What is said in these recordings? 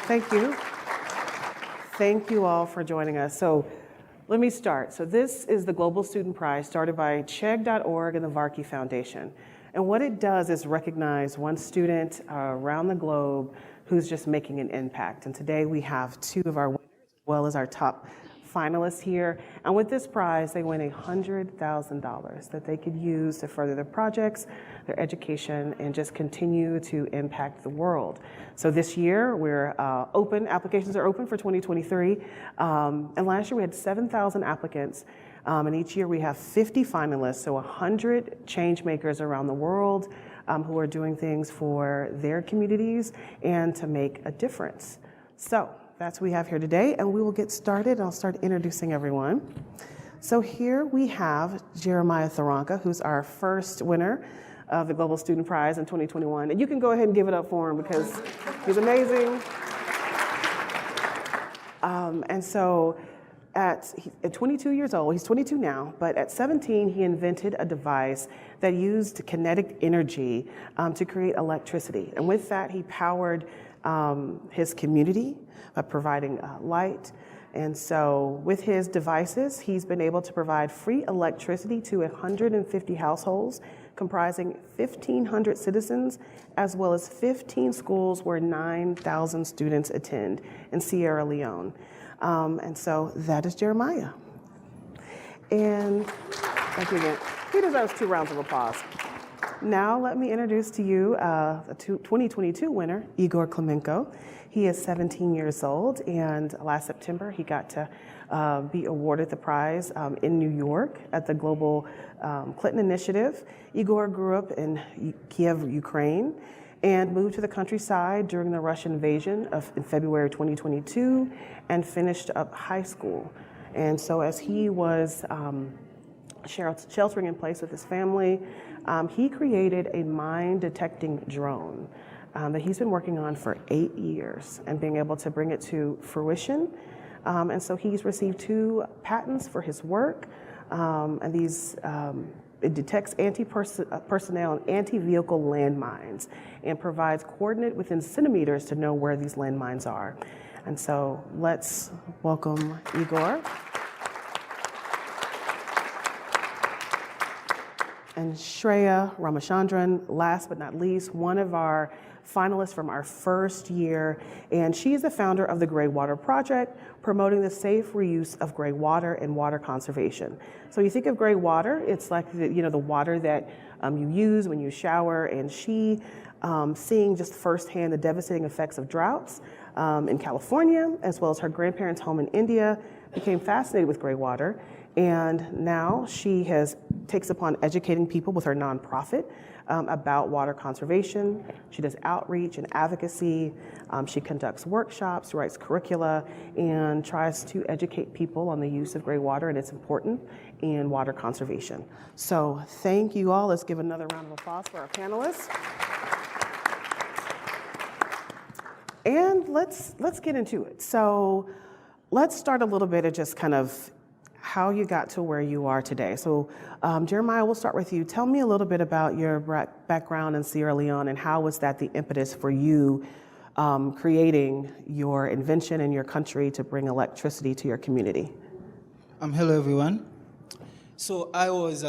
Thank you. Thank you all for joining us. So let me start. So this is the Global Student Prize started by Chegg.org and the Varkey Foundation. And what it does is recognize one student around the globe who's just making an impact. And today we have two of our winners as well as our top finalists here. And with this prize, they win $100,000 that they could use to further their projects, their education, and just continue to impact the world. So this year, we're open, applications are open for 2023. And last year we had 7,000 applicants. And each year we have 50 finalists, so 100 change makers around the world who are doing things for their communities and to make a difference. So that's what we have here today, and we will get started. I'll start introducing everyone. So here we have Jeremiah Thoronka, who's our first winner of the Global Student Prize in 2021. And you can go ahead and give it up for him because he's amazing. And so at 22 years old, he's 22 now, but at 17, he invented a device that used kinetic energy to create electricity. And with that, he powered his community by providing light. And so with his devices, he's been able to provide free electricity to 150 households, comprising 1,500 citizens, as well as 15 schools where 9,000 students attend in Sierra Leone. And so that is Jeremiah. And thank you again. He deserves 2 rounds of applause. Now let me introduce to you the 2022 winner, Igor Klymenko. He is 17 years old, and last September he got to be awarded the prize in New York at the Global Clinton Initiative. Igor grew up in Kiev, Ukraine, and moved to the countryside during the Russian invasion in February 2022 and finished up high school. And so as he was sheltering in place with his family, he created a mine-detecting drone that he's been working on for 8 years and being able to bring it to fruition. And so he's received 2 patents for his work, and these it detects anti-personnel and anti-vehicle landmines and provides coordinate within centimeters to know where these landmines are. And so let's welcome Igor. And Shreya Ramachandran, last but not least, one of our finalists from our first year, and she is the founder of the Gray Water Project, promoting the safe reuse of gray water and water conservation. So you think of gray water, it's like the water that you use when you shower, and she, seeing just firsthand the devastating effects of droughts in California, as well as her grandparents' home in India, became fascinated with gray water. And now she takes upon educating people with her nonprofit about water conservation. She does outreach and advocacy. She conducts workshops, writes curricula, and tries to educate people on the use of gray water and its importance in water conservation. So thank you all. Let's give another round of applause for our panelists. And let's get into it. So let's start a little bit of just kind of how you got to where you are today. So Jeremiah, we'll start with you. Tell me a little bit about your background in Sierra Leone and how was that the impetus for you creating your invention in your country to bring electricity to your community? Hello, everyone. So I was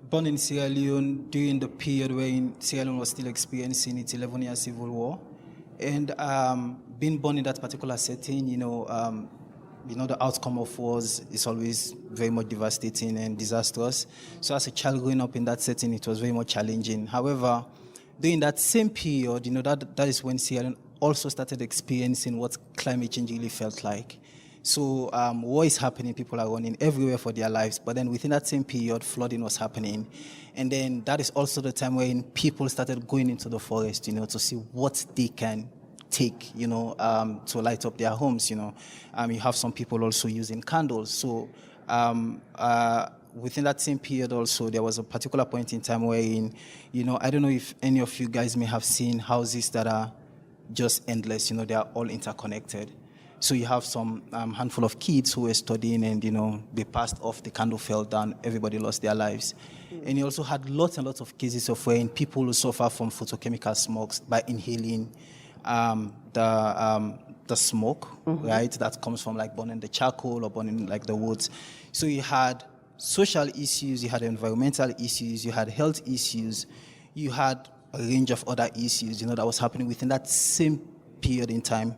born in Sierra Leone during the period when Sierra Leone was still experiencing its 11-year civil war. And being born in that particular setting, the outcome of wars is always very much devastating and disastrous. So as a child growing up in that setting, it was very much challenging. However, during that same period, that is when Sierra Leone also started experiencing what climate change really felt like. So war is happening, people are running everywhere for their lives. But then within that same period, flooding was happening. And then that is also the time when people started going into the forest, to see what they can take, to light up their homes, You have some people also using candles. So within that same period also, there was a particular point in time wherein, I don't know if any of you guys may have seen houses that are just endless, they are all interconnected. So you have some handful of kids who were studying and, they passed off, the candle fell down, everybody lost their lives. And you also had lots and lots of cases of wherein people who suffer from photochemical smokes by inhaling the smoke, right, that comes from like burning the charcoal or burning like the woods. So you had social issues, you had environmental issues, you had health issues, you had a range of other issues, that was happening within that same period in time.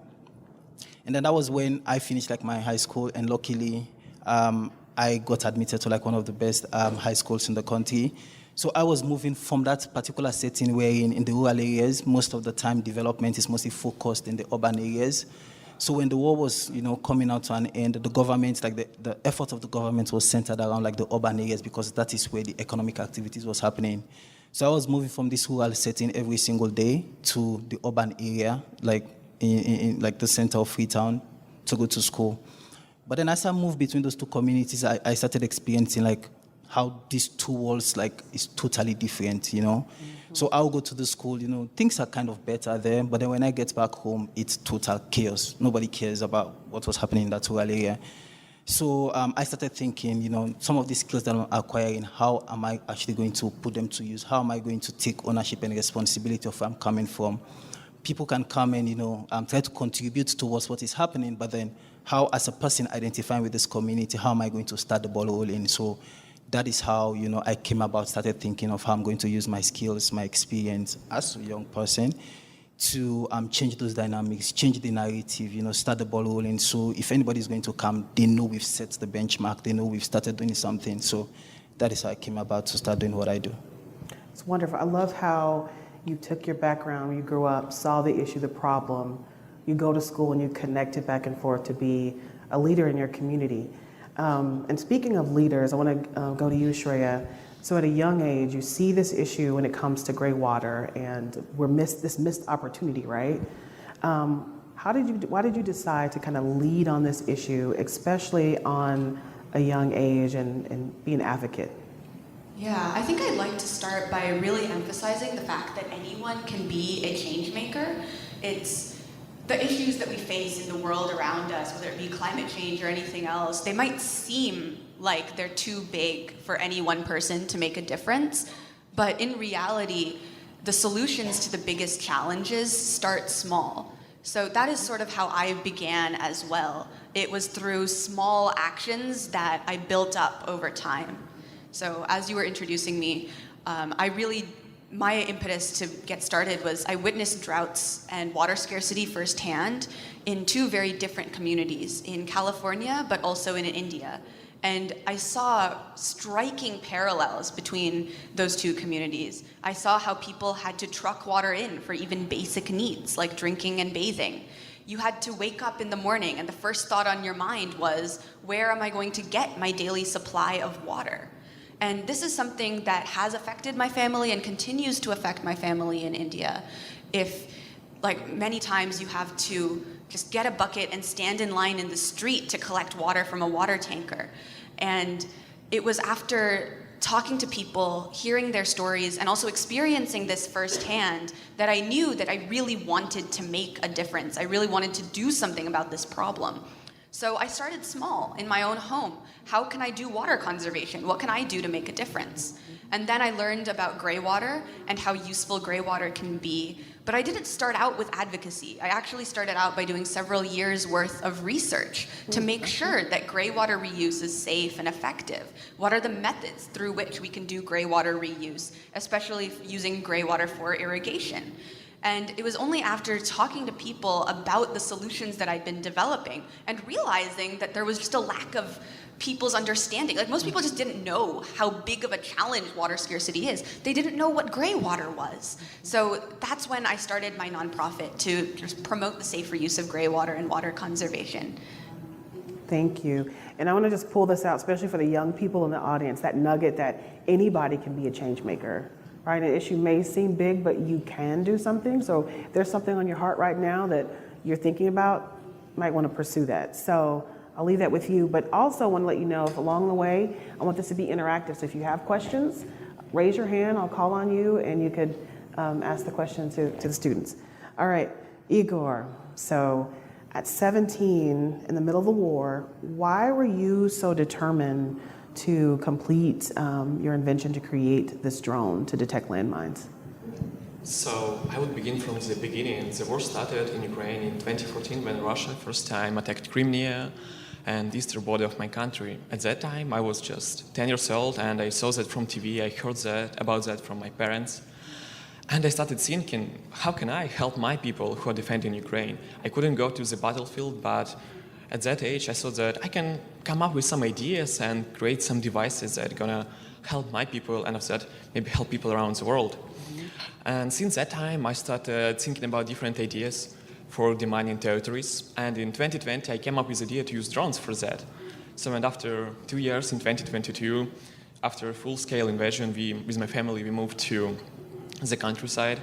And then that was when I finished like my high school, and luckily I got admitted to like one of the best high schools in the country. So I was moving from that particular setting where in the rural areas, most of the time development is mostly focused in the urban areas. So when the war was, coming out to an end, the government, like the effort of the government was centered around like the urban areas because that is where the economic activities was happening. So I was moving from this rural setting every single day to the urban area, like in like the center of Freetown, to go to school. But then as I moved between those two communities, I started experiencing like how these two worlds like is totally different, So I'll go to the school, things are kind of better there, but then when I get back home, it's total chaos. Nobody cares about what was happening in that rural area. So I started thinking, some of these skills that I'm acquiring, how am I actually going to put them to use? How am I going to take ownership and responsibility of where I'm coming from? People can come and, try to contribute towards what is happening, but then how, as a person identifying with this community, how am I going to start the ball rolling? So that is how, I came about, started thinking of how I'm going to use my skills, my experience as a young person to change those dynamics, change the narrative, start the ball rolling. So if anybody's going to come, they know we've set the benchmark, they know we've started doing something. So that is how I came about to start doing what I do. It's wonderful. I love how you took your background, you grew up, saw the issue, the problem, you go to school and you connect it back and forth to be a leader in your community. And speaking of leaders, I want to go to you, Shreya. So at a young age, you see this issue when it comes to gray water, and this missed opportunity, right? Why did you decide to kind of lead on this issue, especially on a young age, and be an advocate? Yeah, I think I'd like to start by really emphasizing the fact that anyone can be a change maker. It's the issues that we face in the world around us, whether it be climate change or anything else, they might seem like they're too big for any one person to make a difference, but in reality, the solutions to the biggest challenges start small. So that is sort of how I began as well. It was through small actions that I built up over time. So as you were introducing me, my impetus to get started was I witnessed droughts and water scarcity firsthand in two very different communities, in California, but also in India. And I saw striking parallels between those two communities. I saw how people had to truck water in for even basic needs like drinking and bathing. You had to wake up in the morning and the first thought on your mind was, where am I going to get my daily supply of water? And this is something that has affected my family and continues to affect my family in India. If, like, many times you have to just get a bucket and stand in line in the street to collect water from a water tanker. And it was after talking to people, hearing their stories, and also experiencing this firsthand that I knew that I really wanted to make a difference. I really wanted to do something about this problem. So I started small in my own home. How can I do water conservation? What can I do to make a difference? And then I learned about gray water and how useful gray water can be. But I didn't start out with advocacy. I actually started out by doing several years worth of research to make sure that gray water reuse is safe and effective. What are the methods through which we can do gray water reuse, especially using gray water for irrigation? And it was only after talking to people about the solutions that I'd been developing and realizing that there was just a lack of people's understanding. Like, most people just didn't know how big of a challenge water scarcity is. They didn't know what gray water was. So that's when I started my nonprofit to just promote the safer use of gray water and water conservation. Thank you. And I want to just pull this out, especially for the young people in the audience, that nugget that anybody can be a change maker, right? An issue may seem big, but you can do something. So if there's something on your heart right now that you're thinking about, you might want to pursue that. So I'll leave that with you, but also want to let you know if along the way, I want this to be interactive. So if you have questions, raise your hand, I'll call on you, and you could ask the question to the students. All right, Igor, so at 17, in the middle of the war, why were you so determined to complete your invention to create this drone to detect landmines? So I would begin from the beginning. The war started in Ukraine in 2014 when Russia first time attacked Crimea and eastern border of my country. At that time, I was just 10 years old, and I saw that from TV. I heard about that from my parents. And I started thinking, how can I help my people who are defending Ukraine? I couldn't go to the battlefield, but at that age, I thought that I can come up with some ideas and create some devices that are gonna help my people, and after that, maybe help people around the world. And since that time, I started thinking about different ideas for demanding territories. And in 2020, I came up with the idea to use drones for that. So, and after 2 years, in 2022, after a full-scale invasion, with my family, we moved to the countryside,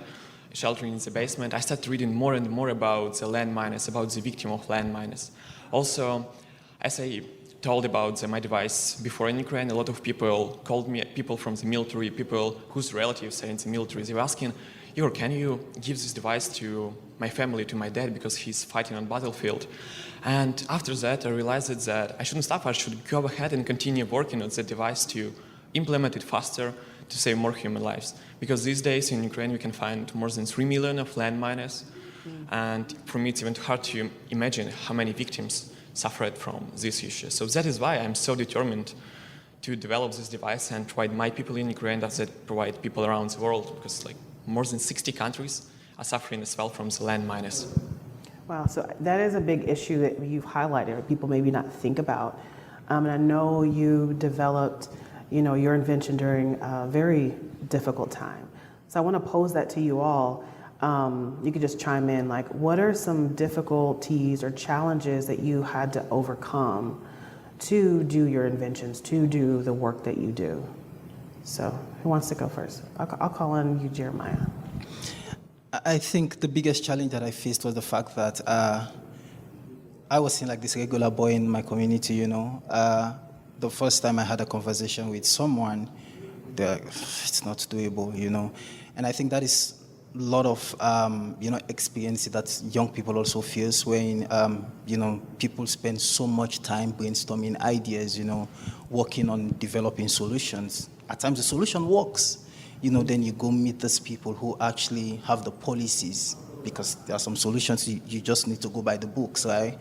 sheltering in the basement. I started reading more and more about the landmines, about the victim of landmines. Also, as I told about my device before in Ukraine, a lot of people called me, people from the military, people whose relatives are in the military. They were asking, Igor, can you give this device to my family, to my dad, because he's fighting on battlefield? And after that, I realized that I shouldn't stop. I should go ahead and continue working on the device to implement it faster, to save more human lives. Because these days in Ukraine, we can find more than 3 million of landmines. And for me, it's even hard to imagine how many victims suffered from this issue. So that is why I'm so determined to develop this device and provide my people in Ukraine as it provide people around the world, because like more than 60 countries are suffering as well from the landmines. Wow, so that is a big issue that you've highlighted, or people maybe not think about. And I know you developed, your invention during a very difficult time. So I want to pose that to you all. You could just chime in, like, what are some difficulties or challenges that you had to overcome to do your inventions, to do the work that you do? So who wants to go first? I'll call on you, Jeremiah. I think the biggest challenge that I faced was the fact that I was seen like this regular boy in my community, The first time I had a conversation with someone, it's not doable, And I think that is a lot of, experience that young people also face when, people spend so much time brainstorming ideas, working on developing solutions. At times the solution works, then you go meet those people who actually have the policies, because there are some solutions you just need to go by the books, right?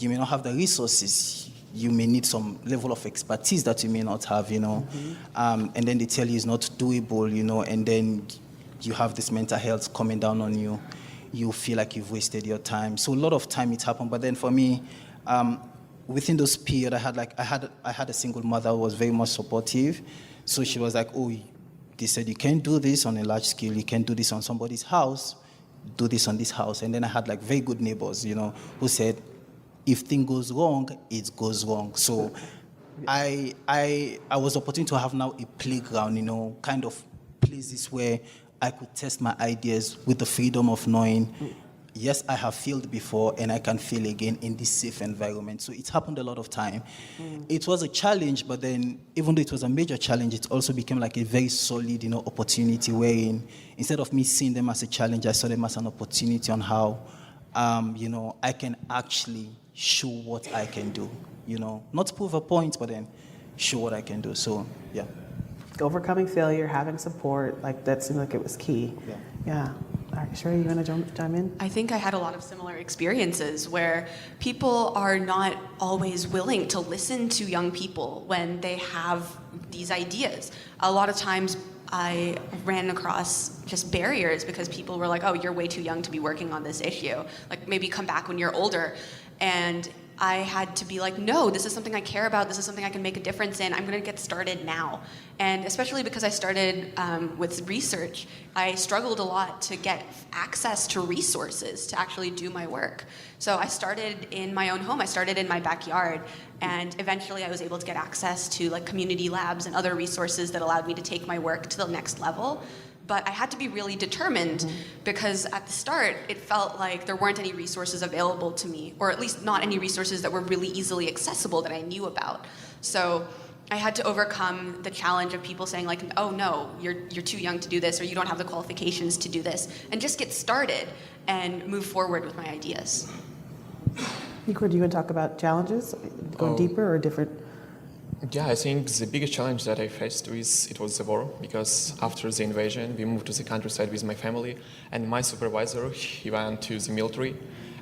You may not have the resources. You may need some level of expertise that you may not have, and then they tell you it's not doable, and then you have this mental health coming down on you. You feel like you've wasted your time. So a lot of time it happened. But then for me, within those period, I had a single mother who was very much supportive. So she was like, oh, they said you can't do this on a large scale. You can't do this on somebody's house. Do this on this house. And then I had like very good neighbors, who said, if thing goes wrong, it goes wrong. So I was opportunity to have now a playground, kind of places where I could test my ideas with the freedom of knowing, yes, I have failed before and I can fail again in this safe environment. So it happened a lot of time. It was a challenge, but then even though it was a major challenge, it also became like a very solid, opportunity wherein instead of me seeing them as a challenge, I saw them as an opportunity on how, I can actually show what I can do, not prove a point, but then show what I can do. So, yeah. Overcoming failure, having support, like that seemed like it was key. Yeah. All right, Shreya, you want to chime in? I think I had a lot of similar experiences where people are not always willing to listen to young people when they have these ideas. A lot of times I ran across just barriers because people were like, oh, you're way too young to be working on this issue. Like, maybe come back when you're older. And I had to be like, no, this is something I care about. This is something I can make a difference in. I'm going to get started now. And especially because I started with research, I struggled a lot to get access to resources to actually do my work. So I started in my own home. I started in my backyard. And eventually I was able to get access to like community labs and other resources that allowed me to take my work to the next level. But I had to be really determined because at the start, it felt like there weren't any resources available to me, or at least not any resources that were really easily accessible that I knew about. So I had to overcome the challenge of people saying like, oh no, you're too young to do this, or you don't have the qualifications to do this, and just get started and move forward with my ideas. Igor, do you want to talk about challenges, going deeper or different? Yeah, I think the biggest challenge that I faced it was the war, because after the invasion, we moved to the countryside with my family, and my supervisor, he went to the military,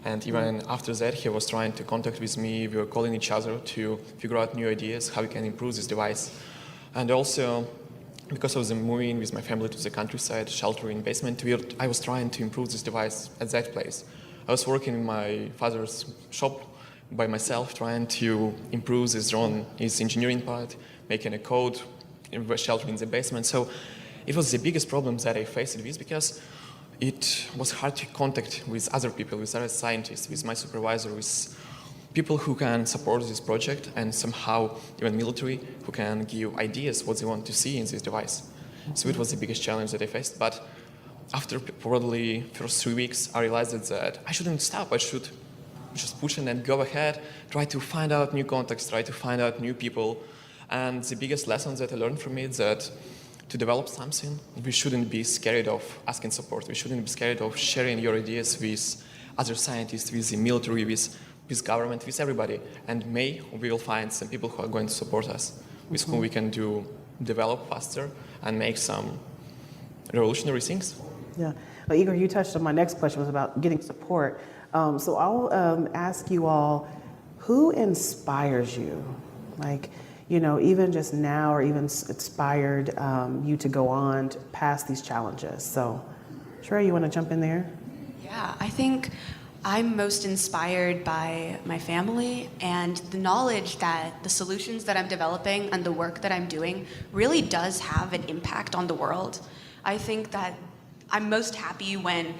and even after that, he was trying to contact with me. We were calling each other to figure out new ideas, how we can improve this device. And also, because I was moving with my family to the countryside, sheltering in basement, I was trying to improve this device at that place. I was working in my father's shop by myself, trying to improve this drone, his engineering part, making a code, sheltering the basement. So it was the biggest problem that I faced with, because it was hard to contact with other people, with other scientists, with my supervisor, with people who can support this project, and somehow even military who can give ideas what they want to see in this device. So it was the biggest challenge that I faced. But after probably first 3 weeks, I realized that I shouldn't stop. I should just push it and go ahead, try to find out new contacts, try to find out new people. And the biggest lesson that I learned from it is that to develop something, we shouldn't be scared of asking support. We shouldn't be scared of sharing your ideas with other scientists, with the military, with government, with everybody. And we will find some people who are going to support us, with whom we can develop faster and make some revolutionary things. Yeah. Well, Igor, you touched on my next question was about getting support. So I'll ask you all, who inspires you? Like, you know, even just now, or even inspired you to go on past these challenges. So, Shreya, you want to jump in there? Yeah, I think I'm most inspired by my family and the knowledge that the solutions that I'm developing and the work that I'm doing really does have an impact on the world. I think that I'm most happy when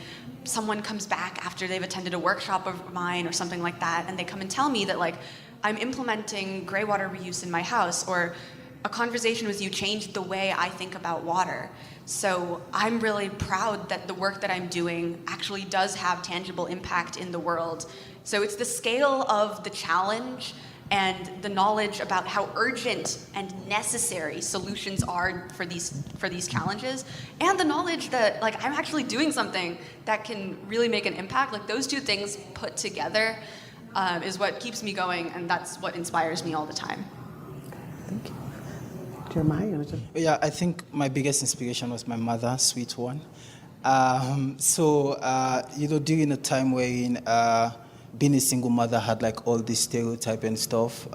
someone comes back after they've attended a workshop of mine or something like that, and they come and tell me that like I'm implementing gray water reuse in my house, or a conversation with you changed the way I think about water. So I'm really proud that the work that I'm doing actually does have tangible impact in the world. So it's the scale of the challenge and the knowledge about how urgent and necessary solutions are for these challenges, and the knowledge that like I'm actually doing something that can really make an impact. Like those two things put together is what keeps me going, and that's what inspires me all the time. Thank you. Jeremiah, you want to jump? Yeah, I think my biggest inspiration was my mother, sweet one. During a time wherein being a single mother had like all this stereotype and stuff,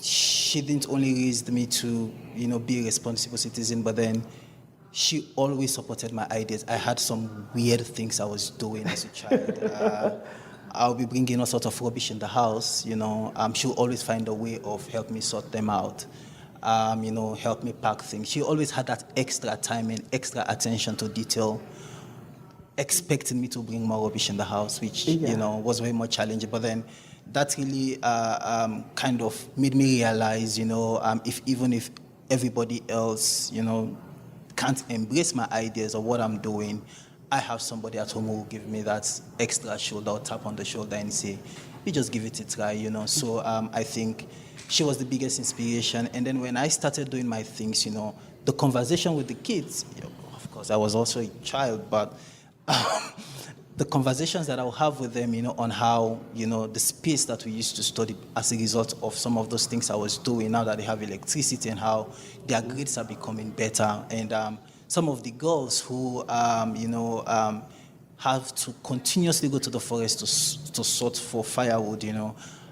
she didn't only raise me to, be a responsible citizen, but then she always supported my ideas. I had some weird things I was doing as a child. I'll be bringing all sorts of rubbish in the house, she'll always find a way of help me sort them out. Help me pack things. She always had that extra time and extra attention to detail, expecting me to bring more rubbish in the house, which, was very much challenging. But then that really kind of made me realize, if everybody else, can't embrace my ideas or what I'm doing, I have somebody at home who will give me that extra shoulder or tap on the shoulder and say, you just give it a try, So I think she was the biggest inspiration. And then when I started doing my things, the conversation with the kids, of course, I was also a child, but the conversations that I'll have with them, on how, the space that we used to study as a result of some of those things I was doing, now that they have electricity, and how their grades are becoming better. And some of the girls who, have to continuously go to the forest to sort for firewood,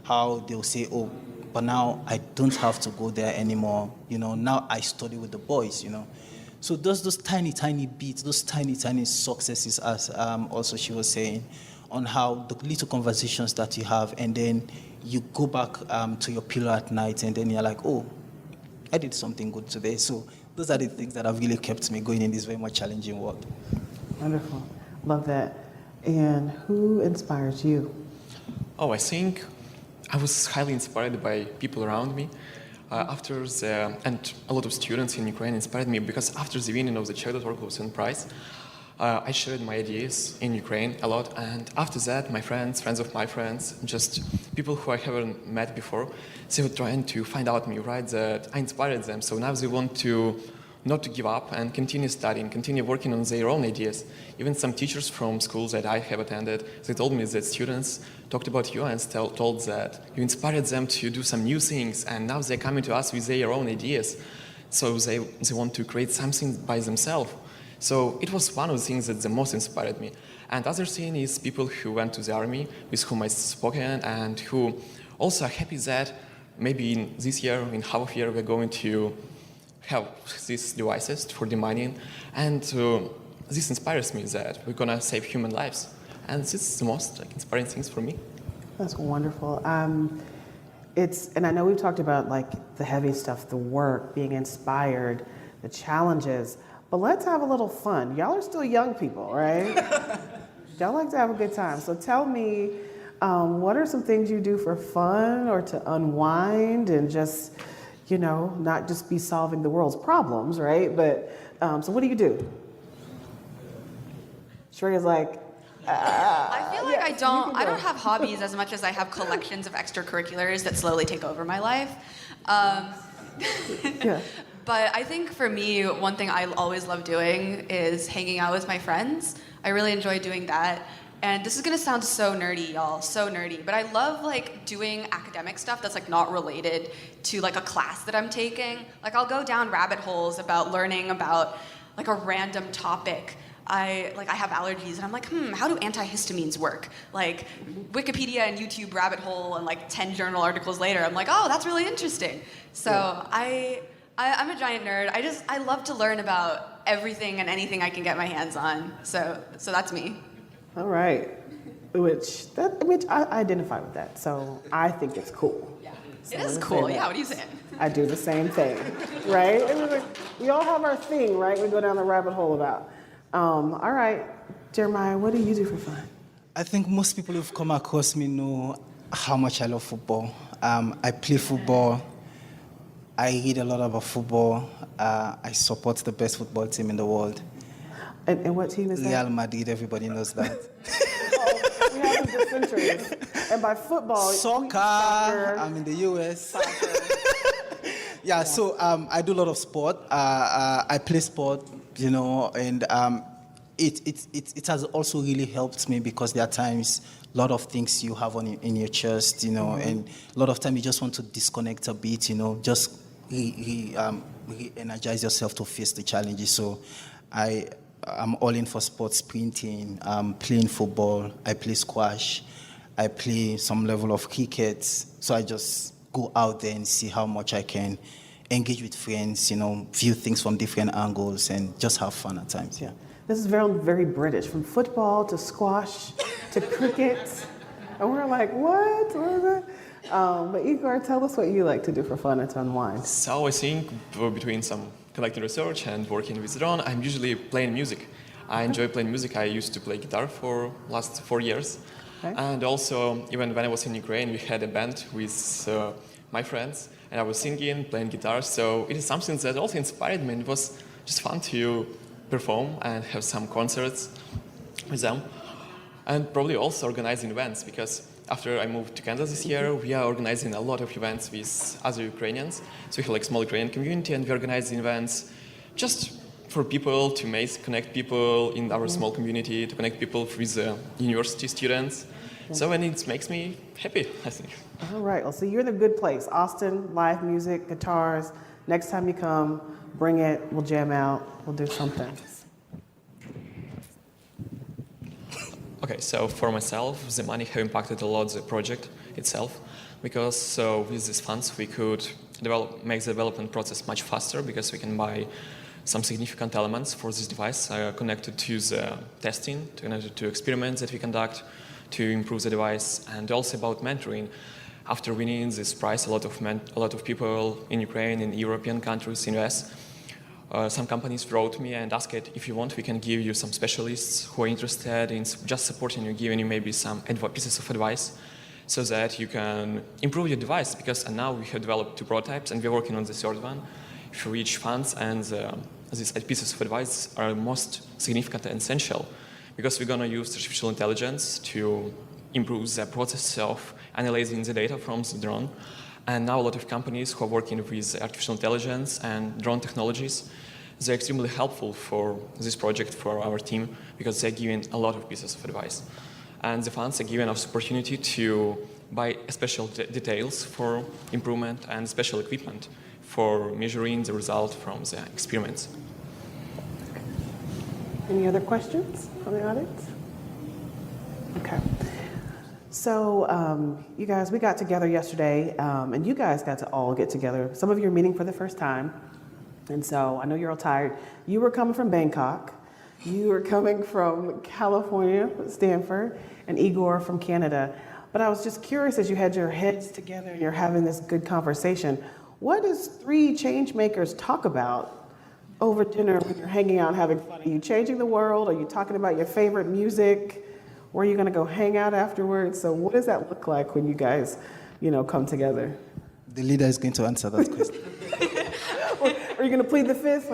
how they'll say, oh, but now I don't have to go there anymore. Now I study with the boys, So those tiny, tiny beats, those tiny, tiny successes, as also she was saying, on how the little conversations that you have, and then you go back to your pillow at night, and then you're like, oh, I did something good today. So those are the things that have really kept me going in this very much challenging world. Wonderful. Love that. And who inspires you? Oh, I think I was highly inspired by people around me. And a lot of students in Ukraine inspired me because after the winning of the Czech.org Prize, I shared my ideas in Ukraine a lot, and after that, my friends of my friends, just people who I haven't met before, they were trying to find out me, right? That I inspired them, so now they want to not to give up and continue studying, continue working on their own ideas. Even some teachers from schools that I have attended, they told me that students talked about you and told that you inspired them to do some new things, and now they're coming to us with their own ideas. So they want to create something by themselves. So it was one of the things that the most inspired me. And other thing is people who went to the army, with whom I've spoken, and who also are happy that maybe in this year, in half a year, we're going to have these devices for demining. And this inspires me that we're going to save human lives. And this is the most inspiring things for me. That's wonderful. And I know we've talked about like the heavy stuff, the work, being inspired, the challenges, but let's have a little fun. Y'all are still young people, right? Y'all like to have a good time. So tell me, what are some things you do for fun or to unwind and just, not just be solving the world's problems, right? But, so what do you do? Shreya's like, I feel like yes, I don't have hobbies as much as I have collections of extracurriculars that slowly take over my life. yeah. But I think for me, one thing I always love doing is hanging out with my friends. I really enjoy doing that. And this is gonna sound so nerdy, y'all, so nerdy, but I love doing academic stuff that's not related to a class that I'm taking. I'll go down rabbit holes about learning about a random topic. I have allergies, and I'm like, how do antihistamines work? Wikipedia and YouTube rabbit hole, and 10 journal articles later, I'm like, oh, that's really interesting. So yeah. I'm a giant nerd. I love to learn about everything and anything I can get my hands on. So that's me. All right. Which I identify with that. So I think it's cool. Yeah. So It is cool. Yeah, what are you saying? I do the same thing, right? We all have our thing, right? We go down the rabbit hole about. All right, Jeremiah, what do you do for fun? I think most people who've come across me know how much I love football. I play football. I read a lot about football. I support the best football team in the world. And what team is that? Real Madrid, everybody knows that. We have some dissenters. And by football, Soccer, I'm in the US. Yeah, so I do a lot of sport. I play sport, and it has also really helped me because there are times a lot of things you have in your chest, and a lot of time you just want to disconnect a bit, just re-energize yourself to face the challenges. So I'm all in for sports, sprinting, playing football, I play squash, I play some level of cricket. So I just go out there and see how much I can engage with friends, view things from different angles and just have fun at times, yeah. This is very, very British, from football to squash to cricket. And we're like, what? What is that? But Igor, tell us what you like to do for fun and to unwind. So I think between some collecting research and working with drone, I'm usually playing music. I enjoy playing music. I used to play guitar for last 4 years. Okay. And also, even when I was in Ukraine, we had a band with my friends, and I was singing, playing guitar. So it is something that also inspired me, and it was just fun to perform and have some concerts with them. And probably also organizing events, because after I moved to Canada this year, we are organizing a lot of events with other Ukrainians. So we have small Ukrainian community, and we organize events just for people to connect people in our small community, to connect people with university students. So and it makes me happy, I think. All right, well, so you're in a good place. Austin, live music, guitars. Next time you come, bring it, we'll jam out, we'll do something. Okay, so for myself, the money have impacted a lot the project itself, because with these funds we could make the development process much faster, because we can buy some significant elements for this device connected to the testing, connected to experiments that we conduct, to improve the device, and also about mentoring. After winning this prize, a lot of people in Ukraine, in European countries, in US, some companies wrote me and asked, if you want, we can give you some specialists who are interested in just supporting you, giving you maybe some pieces of advice so that you can improve your device. Because now we have developed 2 prototypes and we're working on the 3rd one. If you reach funds, and these pieces of advice are most significant and essential, because we're going to use artificial intelligence to improve the process of analyzing the data from the drone. And now a lot of companies who are working with artificial intelligence and drone technologies, they're extremely helpful for this project, for our team, because they're giving a lot of pieces of advice. And the funds are giving us opportunity to buy special details for improvement and special equipment for measuring the result from the experiments. Any other questions from the audience? Okay. So you guys, we got together yesterday, and you guys got to all get together. Some of you are meeting for the first time, and so I know you're all tired. You were coming from Bangkok. You were coming from California, Stanford, and Igor from Canada. But I was just curious, as you had your heads together and you're having this good conversation, what does 3 change makers talk about over dinner when you're hanging out and having fun? Are you changing the world? Are you talking about your favorite music? Where are you going to go hang out afterwards? So what does that look like when you guys, come together? The leader is going to answer that question. Are you going to plead the fifth?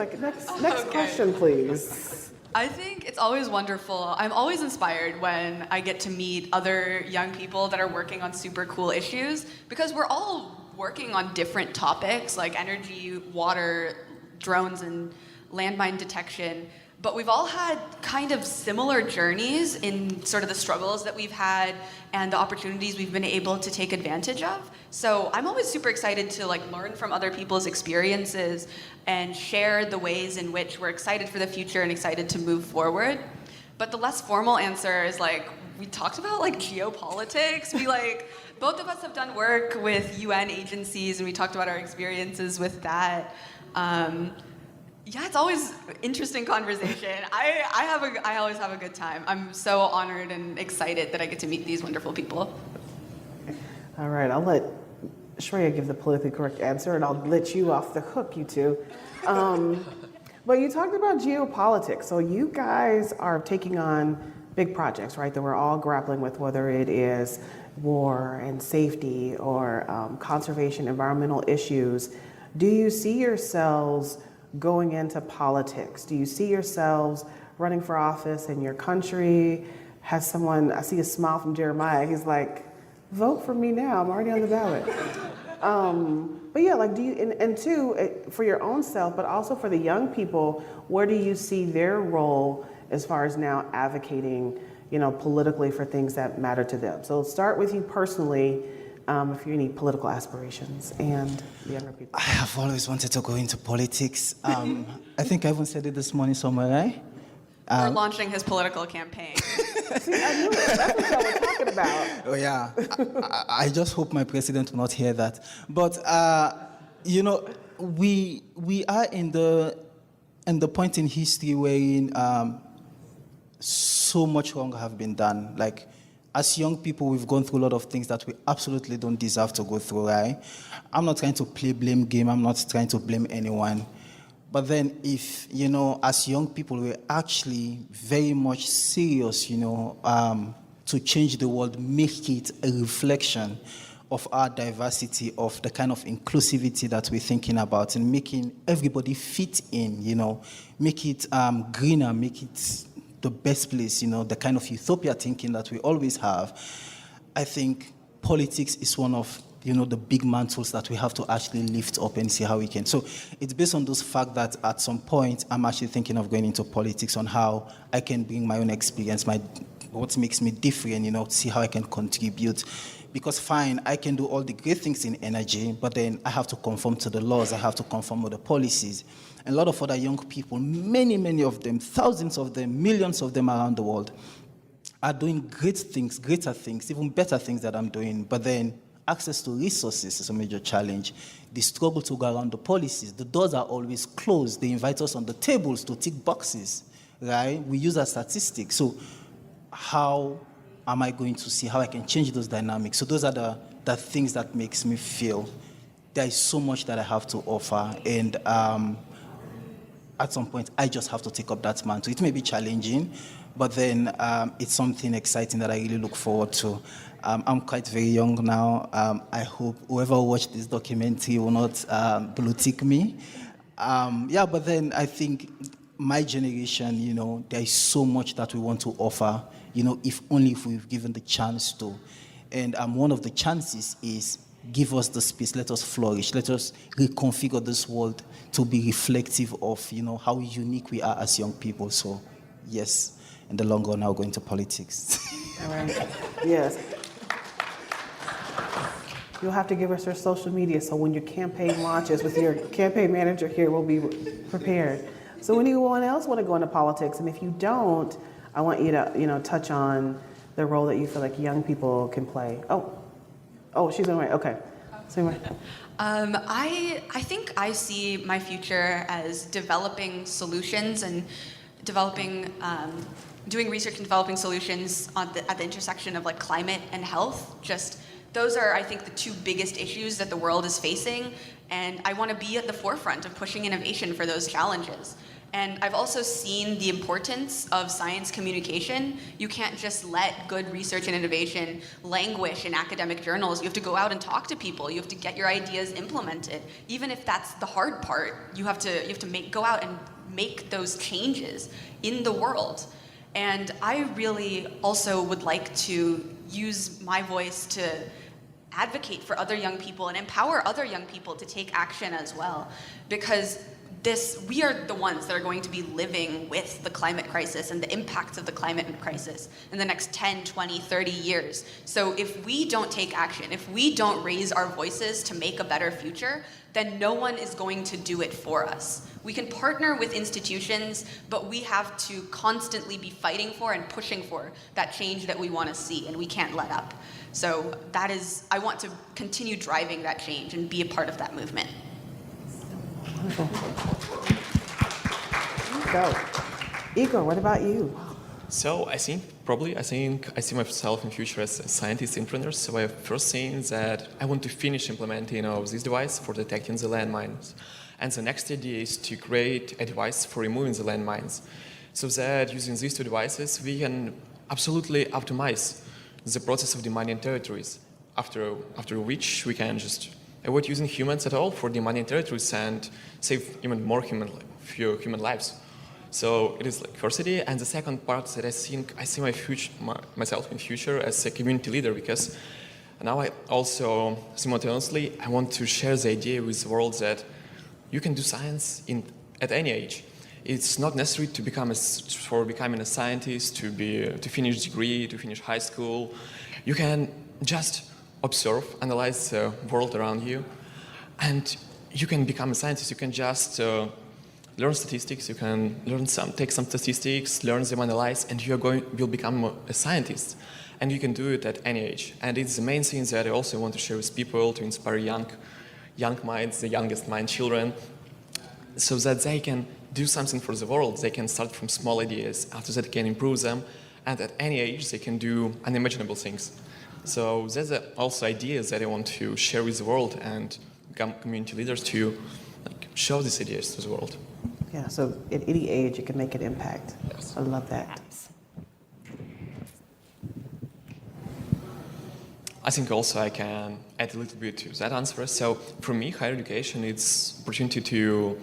Next question, please. I think it's always wonderful. I'm always inspired when I get to meet other young people that are working on super cool issues, because we're all working on different topics like energy, water, drones, and landmine detection. But we've all had kind of similar journeys in sort of the struggles that we've had and the opportunities we've been able to take advantage of. So I'm always super excited to learn from other people's experiences and share the ways in which we're excited for the future and excited to move forward. But the less formal answer is we talked about geopolitics. We both of us have done work with UN agencies, and we talked about our experiences with that. Yeah, it's always interesting conversation. I always have a good time. I'm so honored and excited that I get to meet these wonderful people. All right, I'll let Shreya give the politically correct answer, and I'll let you off the hook, you two. But you talked about geopolitics. So you guys are taking on big projects, right, that we're all grappling with, whether it is war and safety or conservation, environmental issues. Do you see yourselves going into politics? Do you see yourselves running for office in your country? Has someone, I see a smile from Jeremiah, he's like, vote for me now, I'm already on the ballot. But yeah, do you, and two, for your own self, but also for the young people, where do you see their role as far as now advocating, politically for things that matter to them? So start with you personally, if you need political aspirations, and the younger people. I have always wanted to go into politics. I think I even said it this morning somewhere, right? We're launching his political campaign. See, I knew it. That's what y'all were talking about. Oh yeah. I just hope my president will not hear that. But we are in the point in history where so much wrong have been done. As young people, we've gone through a lot of things that we absolutely don't deserve to go through, right? I'm not trying to play blame game. I'm not trying to blame anyone. But then if, as young people, we're actually very much serious, to change the world, make it a reflection of our diversity, of the kind of inclusivity that we're thinking about, and making everybody fit in, make it greener, make it the best place, the kind of utopia thinking that we always have. I think politics is one of the big mantles that we have to actually lift up and see how we can. So it's based on those facts that at some point I'm actually thinking of going into politics, on how I can bring my own experience, what makes me different, see how I can contribute. Because fine, I can do all the great things in energy, but then I have to conform to the laws, I have to conform with the policies. And a lot of other young people, many of them, thousands of them, millions of them around the world, are doing great things, greater things, even better things that I'm doing, but then access to resources is a major challenge. The struggle to go around the policies, the doors are always closed. They invite us on the tables to tick boxes, right? We use our statistics. So how am I going to see how I can change those dynamics? So those are the things that makes me feel there is so much that I have to offer, and at some point I just have to take up that mantle. It may be challenging, but then it's something exciting that I really look forward to. I'm quite very young now. I hope whoever watched this documentary will not blue tick me. But then I think my generation, there is so much that we want to offer, if only if we've given the chance to. And one of the chances is give us the space, let us flourish, let us reconfigure this world to be reflective of, how unique we are as young people. So, yes, in the long run, I'll go into politics. All right. Yes. You'll have to give us your social media so when your campaign launches with your campaign manager here, we'll be prepared. So anyone else want to go into politics? And if you don't, I want you to, touch on the role that you feel like young people can play. Oh, she's on the right. Okay. I think I see my future as developing solutions and doing research and developing solutions at the intersection of climate and health. Those are, I think, the two biggest issues that the world is facing, and I want to be at the forefront of pushing innovation for those challenges. And I've also seen the importance of science communication. You can't just let good research and innovation languish in academic journals. You have to go out and talk to people. You have to get your ideas implemented. Even if that's the hard part, you have to go out and make those changes in the world. And I really also would like to use my voice to advocate for other young people and empower other young people to take action as well. Because we are the ones that are going to be living with the climate crisis and the impacts of the climate crisis in the next 10, 20, 30 years. So if we don't take action, if we don't raise our voices to make a better future, then no one is going to do it for us. We can partner with institutions, but we have to constantly be fighting for and pushing for that change that we want to see, and we can't let up. So I want to continue driving that change and be a part of that movement. Wonderful. Go. Igor, what about you? So I think I see myself in future as a scientist entrepreneur. So I have first seen that I want to finish implementing this device for detecting the landmines. And the next idea is to create a device for removing the landmines. So that using these two devices, we can absolutely optimize the process of demining territories, after which we can just avoid using humans at all for demining territories and save even more few human lives. So it is first idea, and the second part that I think I see myself in future as a community leader, because now I also simultaneously I want to share the idea with the world that you can do science at any age. It's not necessary to for becoming a scientist to finish degree, to finish high school. You can just observe, analyze the world around you, and you can become a scientist. You can just learn statistics. You can take some statistics, learn them, analyze, and you'll become a scientist. And you can do it at any age. And it's the main thing that I also want to share with people to inspire young minds, the youngest mind, children, so that they can do something for the world. They can start from small ideas. After that, they can improve them, and at any age, they can do unimaginable things. So that's also ideas that I want to share with the world and become community leaders to show these ideas to the world. Yeah, so at any age, it can make an impact. Yes. I love that. I think also I can add a little bit to that answer. So for me, higher education is opportunity to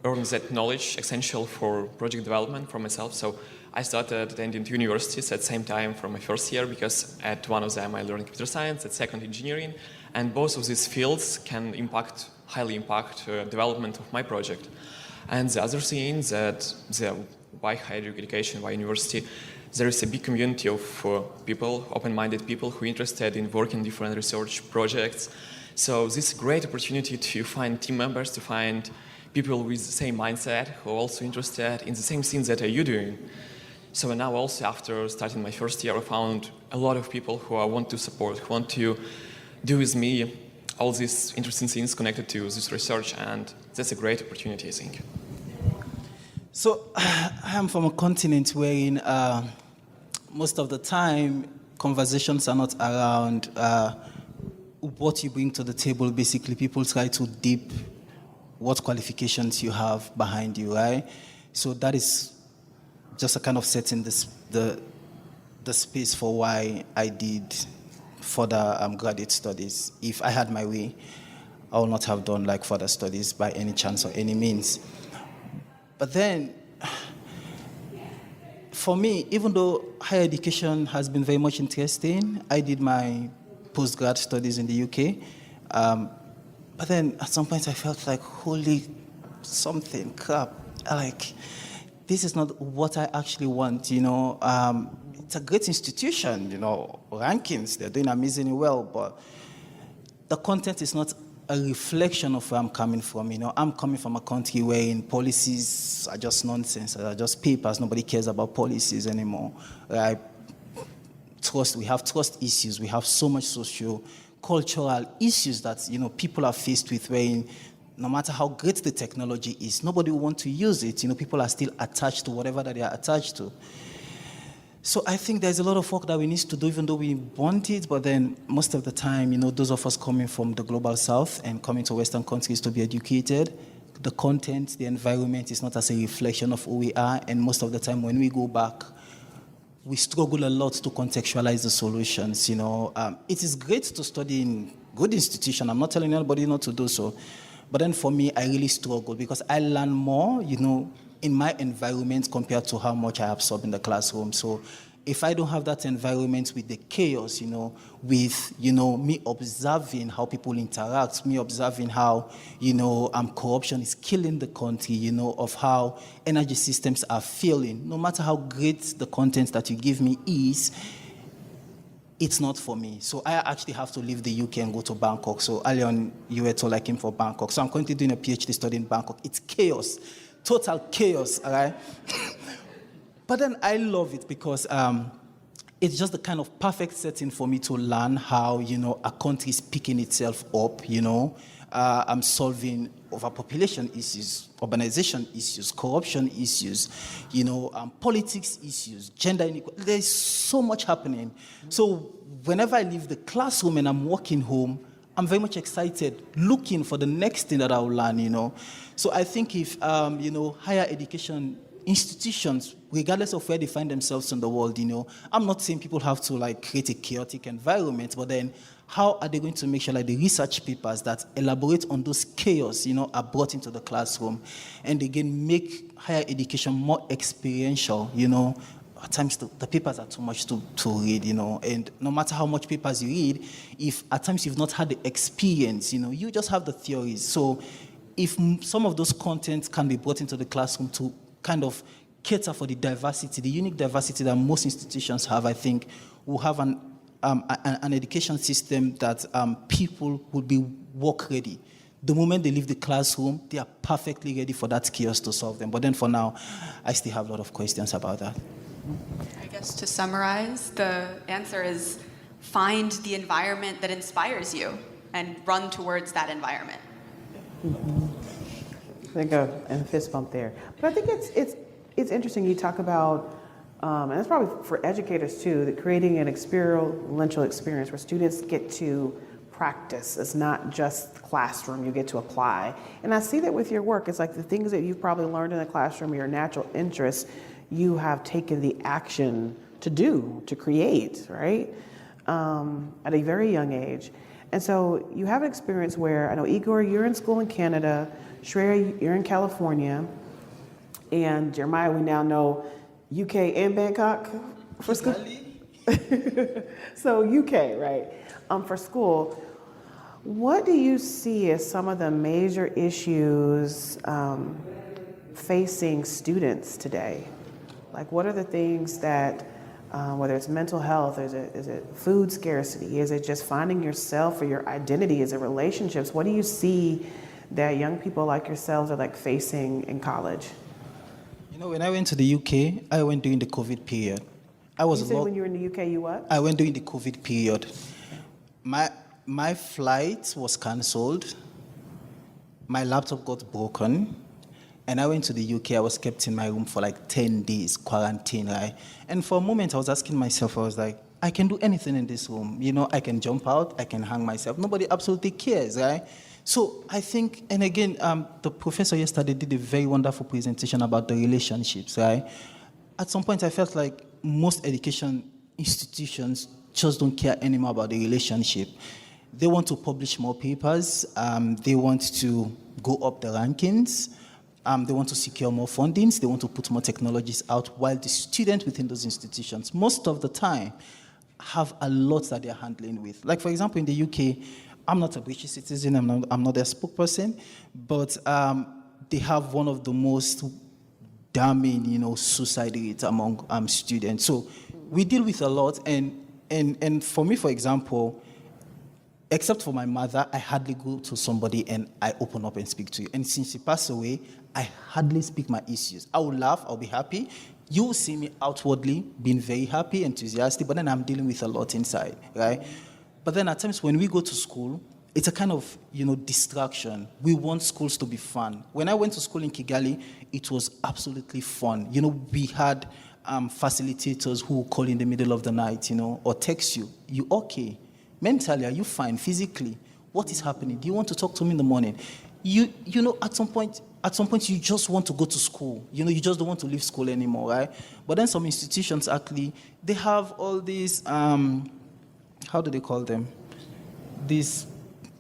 earn that knowledge essential for project development for myself. So I started attending 2 universities at the same time for my first year, because at one of them I learned computer science, at second engineering, and both of these fields can highly impact development of my project. And the other thing that why higher education, why university, there is a big community of people, open-minded people who are interested in working in different research projects. So this is a great opportunity to find team members, to find people with the same mindset who are also interested in the same things that you're doing. So now also after starting my first year, I found a lot of people who I want to support, who want to do with me all these interesting things connected to this research, and that's a great opportunity, I think. So I am from a continent wherein most of the time, conversations are not around what you bring to the table. Basically, people try to deep what qualifications you have behind you, right? So that is just a kind of setting the space for why I did further graduate studies. If I had my way, I would not have done like further studies by any chance or any means. But then, for me, even though higher education has been very much interesting, I did my postgrad studies in the UK. But then at some point I felt like, holy something, crap. Like, this is not what I actually want, you know. It's a great institution, you know, rankings, they're doing amazingly well, but the content is not a reflection of where I'm coming from, you know. I'm coming from a country where policies are just nonsense, are just papers, nobody cares about policies anymore, right? We have trust issues, we have so much socio-cultural issues that, you know, people are faced with where no matter how great the technology is, nobody will want to use it, you know, people are still attached to whatever that they are attached to. So I think there's a lot of work that we need to do, even though we want it, but then most of the time, you know, those of us coming from the global south and coming to Western countries to be educated, the content, the environment is not as a reflection of who we are, and most of the time when we go back, we struggle a lot to contextualize the solutions, you know. It is great to study in good institution, I'm not telling anybody not to do so, but then for me, I really struggle because I learn more, you know, in my environment compared to how much I absorb in the classroom. So if I don't have that environment with the chaos, you know, with, you know, me observing how people interact, me observing how, you know, corruption is killing the country, you know, of how energy systems are failing, no matter how great the content that you give me is, it's not for me. So I actually have to leave the UK and go to Bangkok. So early on, you were told I came for Bangkok. So I'm currently doing a PhD study in Bangkok. It's chaos. Total chaos, all right? But then I love it because it's just the kind of perfect setting for me to learn how, you know, a country is picking itself up, you know. I'm solving overpopulation issues, urbanization issues, corruption issues, you know, politics issues, gender inequality. There's so much happening. So whenever I leave the classroom and I'm walking home, I'm very much excited, looking for the next thing that I'll learn, you know. So I think if, you know, higher education institutions, regardless of where they find themselves in the world, you know, I'm not saying people have to, like, create a chaotic environment, but then how are they going to make sure, like, the research papers that elaborate on those chaos, you know, are brought into the classroom and again make higher education more experiential, you know. At times the papers are too much to read, you know, and no matter how much papers you read, if at times you've not had the experience, you know, you just have the theories. So if some of those contents can be brought into the classroom to kind of cater for the diversity, the unique diversity that most institutions have, I think we'll have an education system that people will be work ready. The moment they leave the classroom, they are perfectly ready for that chaos to solve them. But then for now, I still have a lot of questions about that. I guess to summarize, the answer is find the environment that inspires you and run towards that environment. I think a fist bump there. But I think it's interesting you talk about, and it's probably for educators too, that creating an experiential experience where students get to practice. It's not just classroom, you get to apply. And I see that with your work. It's like the things that you've probably learned in the classroom, your natural interests, you have taken the action to do, to create, right? At a very young age. And so you have an experience where, I know Igor, you're in school in Canada, Shreya, you're in California, and Jeremiah, we now know UK and Bangkok for school. So UK, right? For school. What do you see as some of the major issues facing students today? Like, what are the things that, whether it's mental health, is it food scarcity, is it just finding yourself or your identity, is it relationships? What do you see that young people like yourselves are like facing in college? You know, when I went to the UK, I went during the COVID period. You said when you were in the UK, you what? I went during the COVID period. My flight was cancelled. My laptop got broken. And I went to the UK. I was kept in my room for like 10 days, quarantine, right? And for a moment, I was asking myself, I was like, I can do anything in this room. You know, I can jump out, I can hang myself. Nobody absolutely cares, right? So I think, and again, the professor yesterday did a very wonderful presentation about the relationships, right? At some point, I felt like most education institutions just don't care anymore about the relationship. They want to publish more papers. They want to go up the rankings. They want to secure more fundings. They want to put more technologies out, while the students within those institutions, most of the time, have a lot that they're handling with. Like, for example, in the UK, I'm not a British citizen, I'm not their spokesperson, but they have one of the most damning, suicide rates among students. So we deal with a lot, and for me, for example, except for my mother, I hardly go to somebody and I open up and speak to you. And since she passed away, I hardly speak my issues. I will laugh, I'll be happy. You will see me outwardly being very happy, enthusiastic, but then I'm dealing with a lot inside, right? But then at times when we go to school, it's a kind of, distraction. We want schools to be fun. When I went to school in Kigali, it was absolutely fun. We had facilitators who would call in the middle of the night, or text you. You okay? Mentally, are you fine? Physically, what is happening? Do you want to talk to me in the morning? At some point, you just want to go to school. You just don't want to leave school anymore, right? But then some institutions, actually, they have all these, how do they call them? These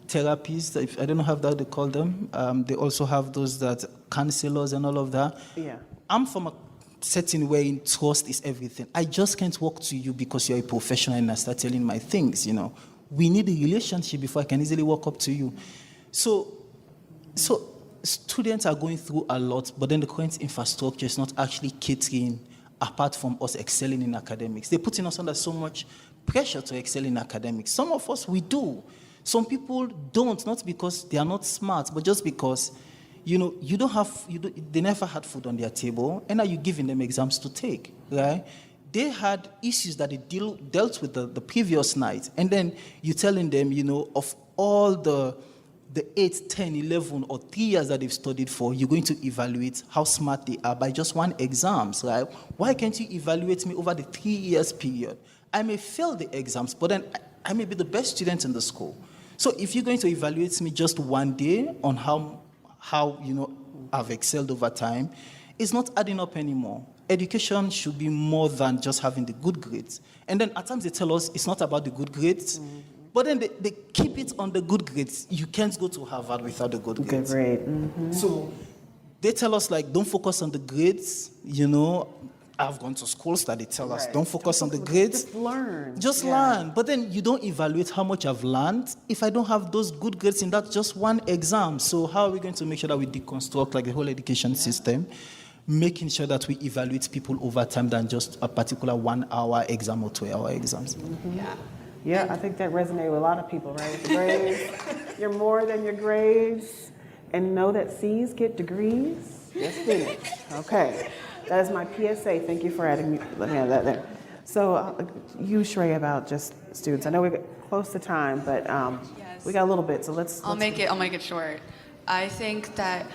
therapies, I don't know how they call them. They also have those that counselors and all of that. Yeah. I'm from a setting where trust is everything. I just can't walk to you because you're a professional and I start telling my things, We need a relationship before I can easily walk up to you. So students are going through a lot, but then the current infrastructure is not actually catering, apart from us excelling in academics. They're putting us under so much pressure to excel in academics. Some of us, we do. Some people don't, not because they are not smart, but just because, they never had food on their table, and now you're giving them exams to take, right? They had issues that they dealt with the previous night, and then you're telling them, of all the 8, 10, 11, or 3 years that they've studied for, you're going to evaluate how smart they are by just one exams, right? Why can't you evaluate me over the 3 years period? I may fail the exams, but then I may be the best student in the school. So if you're going to evaluate me just one day on how I've excelled over time, it's not adding up anymore. Education should be more than just having the good grades. And then at times they tell us it's not about the good grades, but then they keep it on the good grades. You can't go to Harvard without the good grades. Good grade. Mm-hmm. So they tell us, don't focus on the grades, I've gone to schools that they tell us, don't focus on the grades. Just learn. Just learn. But then you don't evaluate how much I've learned if I don't have those good grades in that just one exam. So how are we going to make sure that we deconstruct the whole education system, making sure that we evaluate people over time than just a particular 1 hour exam or 2 hour exams? Mm-hmm. Yeah, I think that resonates with a lot of people, right? The grades, you're more than your grades, and know that C's get degrees. Yes, finish. Okay. That is my PSA. Thank you for adding me. Let me add that there. So you, Shreya, about just students. I know we're close to time, but Yes. we got a little bit, so let's. I'll make it short. I think that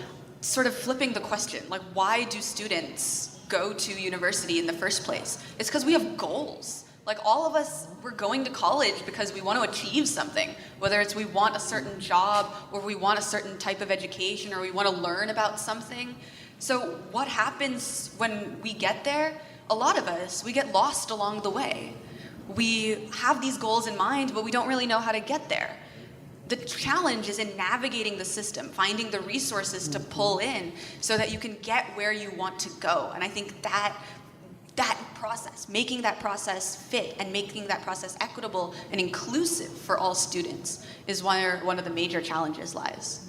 sort of flipping the question, why do students go to university in the first place? It's because we have goals. All of us, we're going to college because we want to achieve something, whether it's we want a certain job or we want a certain type of education or we want to learn about something. So what happens when we get there? A lot of us, we get lost along the way. We have these goals in mind, but we don't really know how to get there. The challenge is in navigating the system, finding the resources to pull in so that you can get where you want to go. And I think that process, making that process fit and making that process equitable and inclusive for all students is where one of the major challenges lies.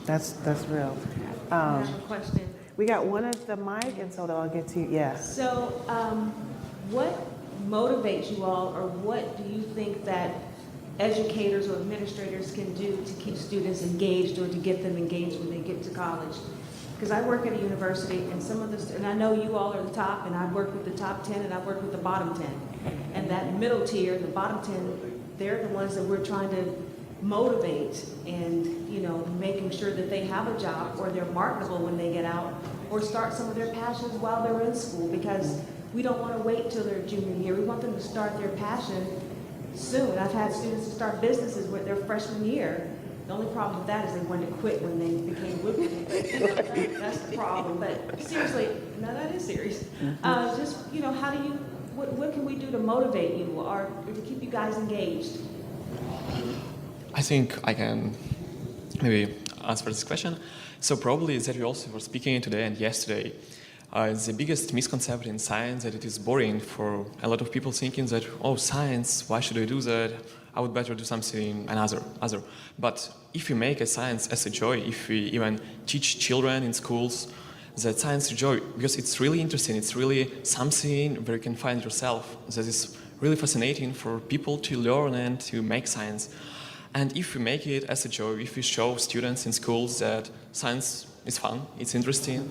That's real. I have a question. We got one at the mic, and so I'll get to you. Yeah. So, what motivates you all, or what do you think that educators or administrators can do to keep students engaged or to get them engaged when they get to college? Because I work at a university, and and I know you all are the top, and I've worked with the top 10, and I've worked with the bottom 10. And that middle tier, the bottom 10, they're the ones that we're trying to motivate and making sure that they have a job or they're marketable when they get out, or start some of their passions while they're in school, because we don't want to wait till their junior year. We want them to start their passion soon. I've had students who start businesses with their freshman year. The only problem with that is they wanted to quit when they became women. That's the problem. But seriously, no, that is serious. Just, how do you, what can we do to motivate you or to keep you guys engaged? I think I can maybe answer this question. So probably that we also were speaking today and yesterday. The biggest misconception in science that it is boring for a lot of people thinking that, oh, science, why should I do that? I would better do something other. But if you make a science as a joy, if we even teach children in schools that science is joy, because it's really interesting, it's really something where you can find yourself. That is really fascinating for people to learn and to make science. And if we make it as a joy, if we show students in schools that science is fun, it's interesting,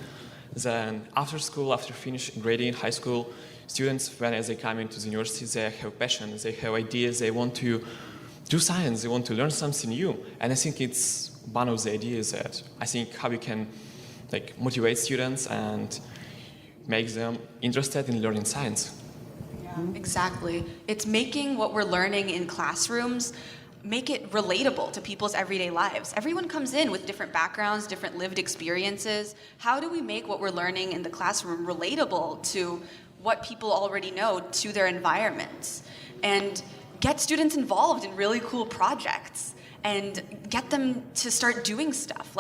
then after school, after finishing grading high school, students, when as they come into the university, they have passion, they have ideas, they want to do science, they want to learn something new. And I think it's one of the ideas that I think how we can motivate students and make them interested in learning science. Yeah, exactly. It's making what we're learning in classrooms, make it relatable to people's everyday lives. Everyone comes in with different backgrounds, different lived experiences. How do we make what we're learning in the classroom relatable to what people already know, to their environments? And get students involved in really cool projects and get them to start doing stuff.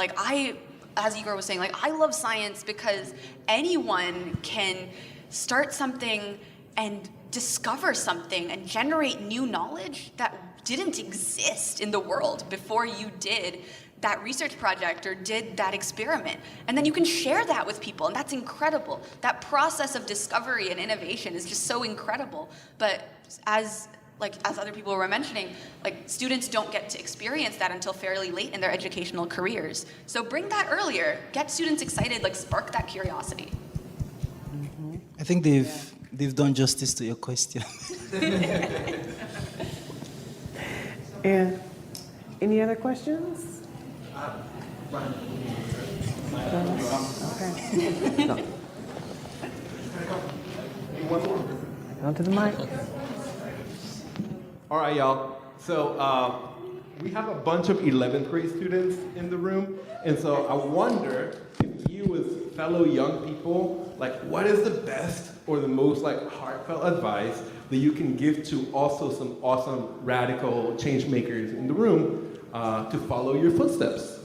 As Igor was saying, I love science because anyone can start something and discover something and generate new knowledge that didn't exist in the world before you did that research project or did that experiment. And then you can share that with people, and that's incredible. That process of discovery and innovation is just so incredible. But as other people were mentioning, students don't get to experience that until fairly late in their educational careers. So bring that earlier. Get students excited, spark that curiosity. I think they've done justice to your question. And any other questions? Okay. Go to the mic. All right, y'all. So we have a bunch of 11th grade students in the room. And so I wonder if you as fellow young people, what is the best or the most heartfelt advice that you can give to also some awesome radical change makers in the room to follow your footsteps?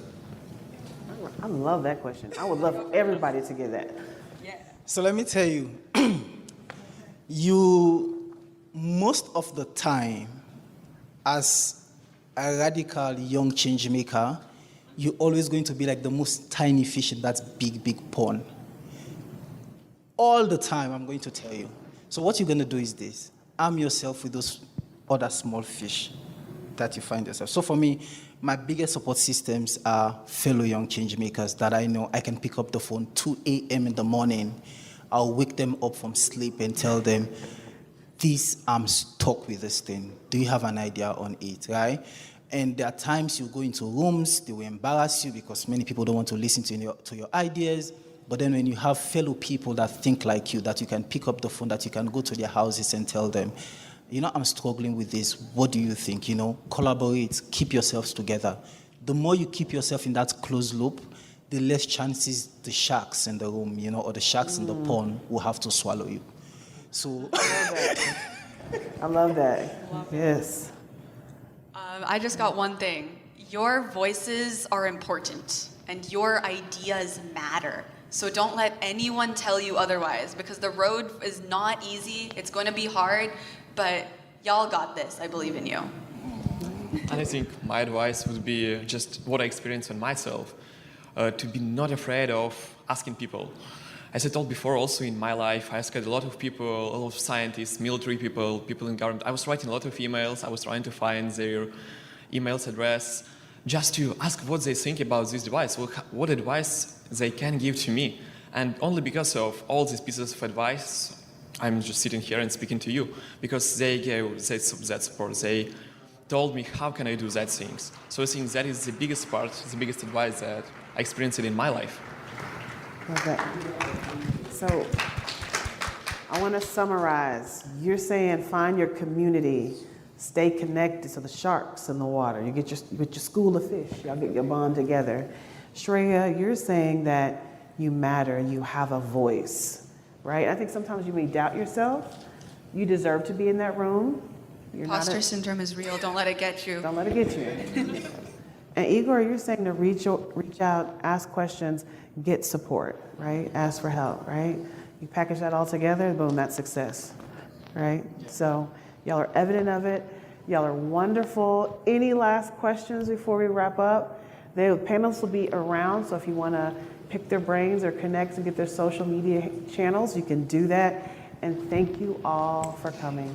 I love that question. I would love everybody to get that. Yeah. So let me tell you, most of the time, as a radical young change maker, you're always going to be the most tiny fish in that big, big pond. All the time, I'm going to tell you. So what you're going to do is this. Arm yourself with those other small fish that you find yourself. So for me, my biggest support systems are fellow young change makers that I know I can pick up the phone 2 a.m. in the morning. I'll wake them up from sleep and tell them, I'm stuck with this thing. Do you have an idea on it, right? And there are times you go into rooms, they will embarrass you because many people don't want to listen to your ideas. But then when you have fellow people that think like you, that you can pick up the phone, that you can go to their houses and tell them, I'm struggling with this. What do you think? Collaborate, keep yourselves together. The more you keep yourself in that closed loop, the less chances the sharks in the room, or the sharks in the pond will have to swallow you. So I love that. Yes. I just got one thing. Your voices are important, and your ideas matter. So don't let anyone tell you otherwise, because the road is not easy. It's going to be hard, but y'all got this. I believe in you. And I think my advice would be just what I experienced on myself, to be not afraid of asking people. As I told before, also in my life, I asked a lot of people, a lot of scientists, military people, people in government. I was writing a lot of emails. I was trying to find their emails address just to ask what they think about this device, what advice they can give to me. And only because of all these pieces of advice, I'm just sitting here and speaking to you, because they gave that support. They told me how can I do that things. So I think that is the biggest part, the biggest advice that I experienced in my life. Love that. So I want to summarize. You're saying find your community, stay connected to the sharks in the water. You get your school of fish. Y'all get your bond together. Shreya, you're saying that you matter, you have a voice, right? I think sometimes you may doubt yourself. You deserve to be in that room. Imposter syndrome is real. Don't let it get you. Don't let it get you. And Igor, you're saying to reach out, ask questions, get support, right? Ask for help, right? You package that all together, boom, that's success, right? So y'all are evident of it. Y'all are wonderful. Any last questions before we wrap up? The panelists will be around, so if you want to pick their brains or connect and get their social media channels, you can do that. And thank you all for coming.